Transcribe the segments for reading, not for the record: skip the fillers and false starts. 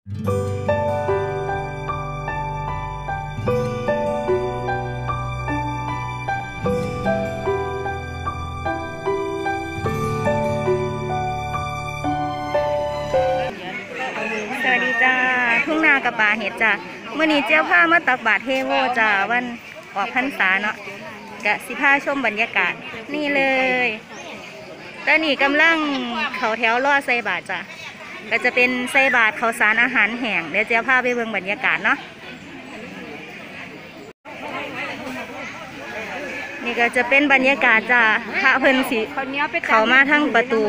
สวัสดีจ้าทุ่งนากับป่าเห็ดจ้าเมื่อนี้เจ้าผ้ามาตักบาตรเทโวจ้าวันออกพรรษาเนาะกะสิผ้าชมบรรยากาศนี่เลยตอนนี้กำลังเขาแถวรอใส่บาตรจ้าก็จะเป็นใส่บาตรข้าวสารอาหารแห้งเดี๋ยวเจ้าผ้าไปเบิ่งบรรยากาศเนาะนี่ก็จะเป็นบรรยากาศจ้าพระเพิ่นสิเขามาทั้งประตู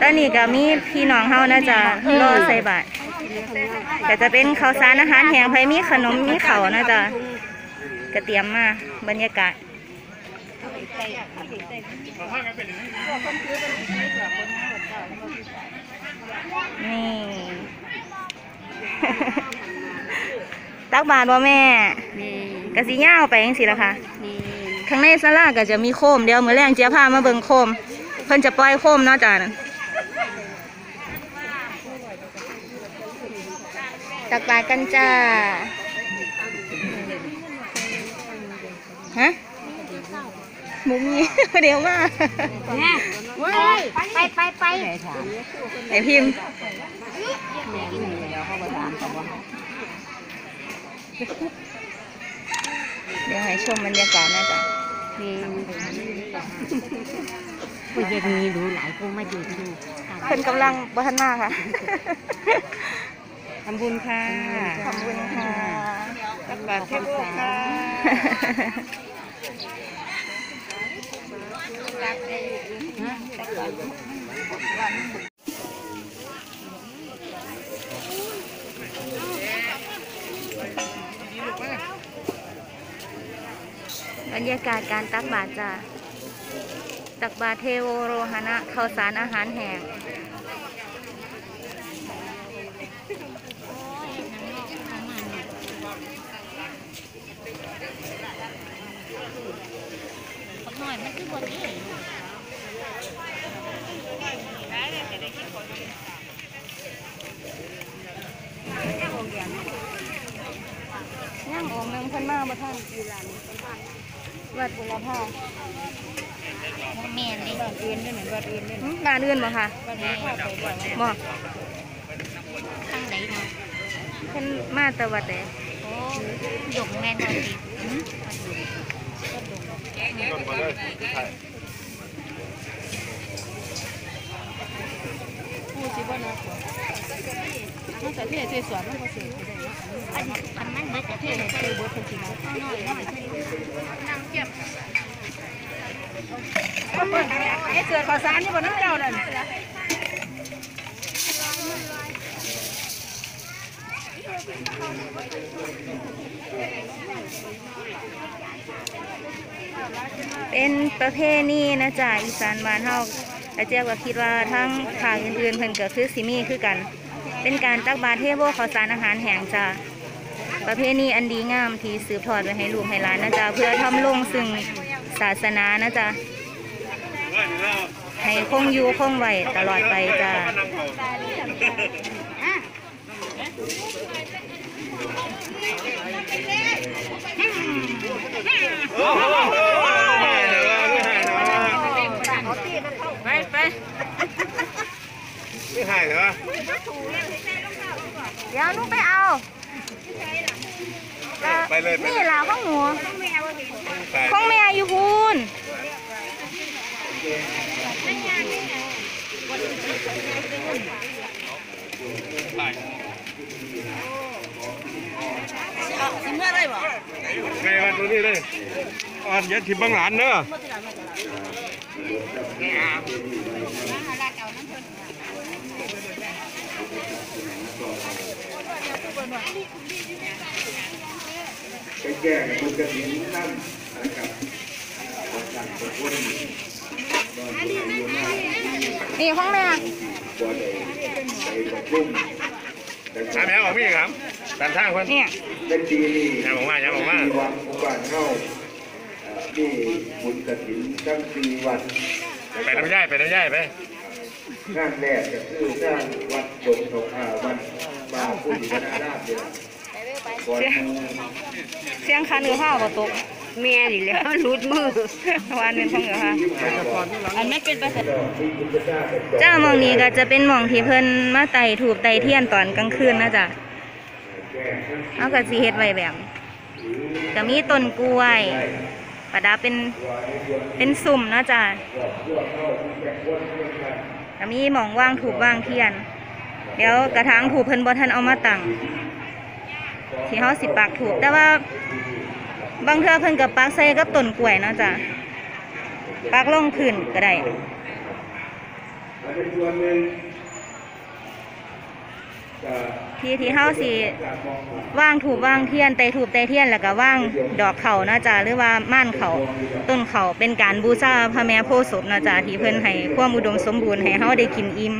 ตอนนี้ก็มีพี่น้องเฮานะจ้ารอใส่บาตรก็จะเป็นข้าวสารอาหารแห้งไผมีขนมมีข้าวนะจ้ก็เตรียมมาบรรยากาศนี่ ตักบาตรบ่แม่กะสิย่าวไปจังซี่ล่ะค่ะข้างในศาลาก็จะมีโคมเดี๋ยวมื้อแรงเจี๊ยบพามาเบิ่งโคมเพิ่นจะปล่อยโคมเนาะจ้าตักบาตรกันจ้าฮะมุมนี้เดี๋ยวมาไปไอพิมพ์เดี๋ยวให้ชมบรรยากาศนะจ๊ะมันจะมีดูหลายคนมาดูเพิ่นกำลังบัทันมาค่ะทำบุญค่ะทำบุญค่ะตักบาตรเทโวค่ะบรรยากาศการตักบาตรจ้ะตักบาตรเทโวโรหณะข้าวสารอาหารแห้งย่างองค์นึงเพิ่นมาบ่ท่านวัดบุรพาแม่เลยบ้านอื่นได้เหมือนบ้านอื่นได้บ้านอื่นบ่ค่ะบ่ข้างไหนเนาะเพิ่นมาแต่วัดใดโอ้ดงแม่นบ่ดีผู้สิบ่นะมันจะเทศสวนมันก็เสียได้นะอันนั้นเบิดจะเทศเคยเบิดคนสินะน้อยนั่งเก็บไอ้เกิดข้าวสารนี่บ่น้ำเจ้านั่นเป็นประเพณีนะจ๊ะอีสานบ้านเฮาอาเจียก็คิดว่าทั้งภาคอื่นๆเพิ่นก็คือสิมีคือกันเป็นการตักบาตรเทโวข้าวสารอาหารแห้งจ้ะประเพณีอันดีงามที่สืบทอดไว้ให้ลูกให้หลานนะจ๊ะเพื่อทำลงซึ่งศาสนานะจ๊ะให้คงอยู่คงไว้ตลอดไปจ้ะไปไม่หายเหรอเดี๋ยวลูกไปเอาไปเลยนี่ล่ะข้องหนูข้องแม่อยู่พูนสิเมื่อไรบ่ไงวันตัวนี้เลยอ่อนยัดถิ่นบางหลานเนอะไปแก้บุญกระถิ่นนั่นนะครับนี่ข้องแม่ถามแม่บอกพี่ครับตามทางคนเนี่ยเป็นปีนี้ยังบอกว่าวันบ้านเข้าที่บุญกระถิ่นทั้ง4 วันไปน้ำย่ายไปงานแรกก็คืองานวัด ตรงตรงวันมาผู้หญิงนาราบเนี่ยก่อน เสียงคันเหนือผ้าบ่ตก แม่นี่แหล้วรุดมือ วานเป็นของเหนือผ้า อันนั้นเป็นภาษา จ้ามองนี้ก็จะเป็นหมองที่เพิ่นมาไต่ถูกไต่เทียนตอนกลางคืนนะจ๊ะเอาก็สิเฮ็ดไว้แบบก็มีต้นกล้วยประดับเป็นสุ่มนะจ๊ะก็มีหมองว่างถูกว่างเทียน เดี๋ยวกระถางถูกเพิ่นบ่ทันเอามาตั้งที่เฮาสิปักถูกแต่ว่าบางเทื่อเพิ่นก็ปักใส่กับต้นกล้วยนะจ๊ะปักลงพื้นก็ได้ที่เฮาสิว่างถูกว่างเทียนไต่ถูกไต่เทียนแล้วก็ว่างดอกเขานะจ๊ะหรือว่าม่านเขาต้นเขาเป็นการบูชาพระแม่โพธิ์ศพนะจ๊ะที่เพิ่นให้ความอุดมสมบูรณ์ให้เฮาได้กินอิ่ม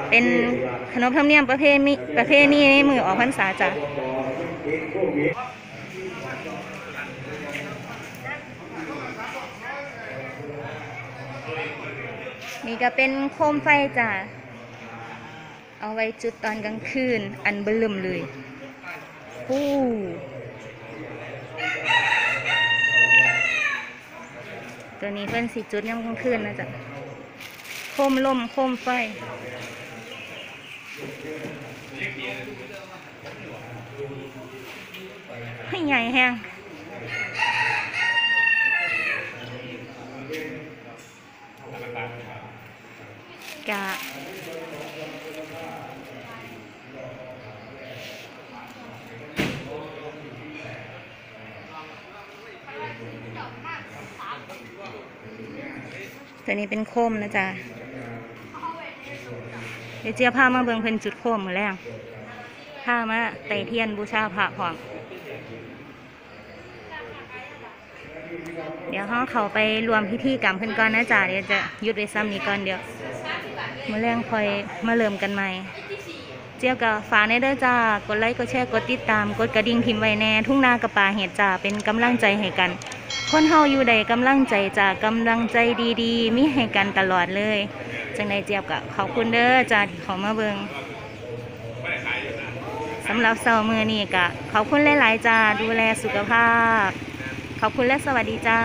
เป็นขนบธรรมเนียมประเพณีในมื้อออกพรรษาจ้ะนี่ก็เป็นโคมไฟจ้ะเอาไว้จุดตอนกลางคืนอันเบิ่มเลยตัวนี้เพิ่นสิจุดยามกลางคืนนะจ๊ะโคมลมโคมไฟให้ใหญ่แฮงกะตัวนี้เป็นโคมนะจ๊ะเดี๋ยวเจี๊ยบพามาเบิ่งเพิ่นจุดโคมมื้อแรงพามาไต่เทียนบูชาพระพร้อมเดี๋ยวเขาไปรวมพิธีกรรมเพิ่นก่อนนะจ๊ะเดี๋ยวจะหยุดไว้ซ้ำนี้ก่อนเดี๋ยวมื้อแรงค่อยมาเริ่มกันใหม่เจี๊ยบก็ฝากในเด้อจ้ากดไลค์กดแชร์กดติดตามกดกระดิ่งทิมไว้แน่ทุ่งนากับป่าเห็ดจ้าเป็นกำลังใจให้กันคนเฮาอยู่ใดกำลังใจจ้ากำลังใจดีๆมีให้กันตลอดเลยจังใดเจี๊ยบก็ขอบคุณเด้อจ้าที่เขามาเบิ่งสำหรับเช้ามื้อนี้ก็ขอบคุณหลายๆจ้าดูแลสุขภาพขอบคุณและสวัสดีจ้า